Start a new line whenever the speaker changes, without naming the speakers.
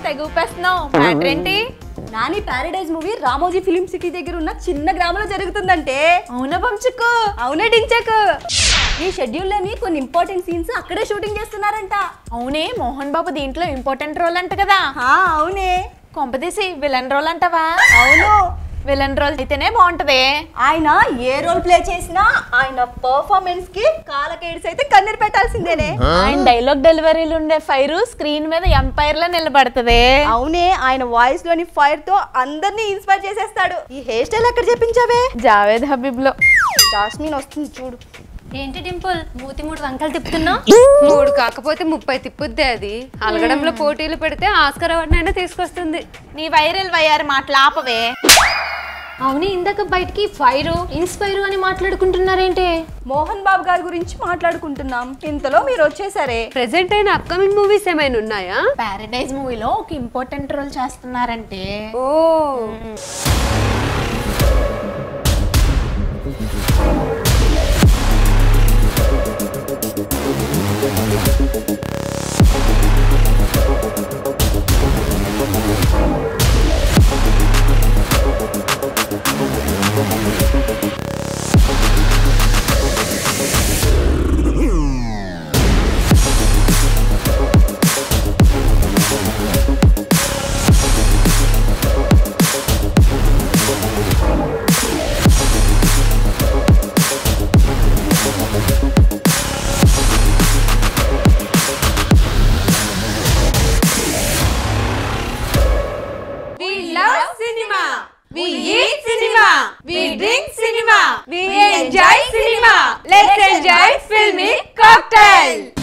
తెగూపేస్తున్నావు matter ఏంటి?
Nani Paradise movie Ramoji film city దగ్గర ఉన్న చిన్న గ్రామంలో జరుగుతుందంటే.
అవునా బంచుకు?
అవునే డించకు. ఈ షెడ్యూల్ లోని కొన్ని ఇంపార్టెంట్ సీన్స్ అక్కడే షూటింగ్ చేస్తున్నారంట.
అవునే, మోహన్ బాబు దీంట్లో ఇంపార్టెంట్ రోల్ అంట కదా?
అవునే.
కొంపదీసి విలన్ రోల్ అంటావా?
అవును,
విలన్ రోల్ అయితేనే బాగుంటది.
ఆయన ఏ రోల్ ప్లే చేసినా ఆయన పర్ఫార్మెన్స్ కి కాలకేడ్స్ అయితే కన్నీరు పెట్టాల్సిందేనే.
ఆయన డైలాగ్ డెలివరీలు ఉండే ఫైర్ స్క్రీన్ మీద ఎంపైర్ లో నిలబడుతుంది.
అవునే, ఆయన వాయిస్ లోని ఫైర్ తో అందరినీ ఇన్స్పైర్ చేసేస్తాడు. ఈ హెయిర్ స్టైల్ ఎక్కడ చెప్పించావే?
జావేద్ హబీబ్ లో.
జాస్మిన్ వస్తుంది చూడు.
ఏంటి డింపుల్ మూతి 3 వంకలు తిప్పుతున్నా?
3 కాకపోతే 30 తిప్పుద్ది. అది అలగడంలో పోటీలు పెడితే ఆస్కర్ అవార్డు అయినా తీసుకొస్తుంది.
నీ వైరల్ వయ్యారు మాటలు ఆపవే.
అవును, ఇందాక బయటికి ఫైర్ ఇన్స్పైర్ అని మాట్లాడుకుంటున్నారేంటి?
మోహన్ బాబు గారి గురించి మాట్లాడుకుంటున్నాం, ఇంతలో మీరు వచ్చేసరే.
ప్రెసెంట్ అయిన అప్కమింగ్ మూవీస్ ఏమైనా ఉన్నాయా?
ప్యారడైజ్ మూవీలో ఒక ఇంపార్టెంట్ రోల్ చేస్తున్నారంటే.
ఓ
We eat cinema, we drink cinema, we enjoy cinema. Let's enjoy filmy cocktail.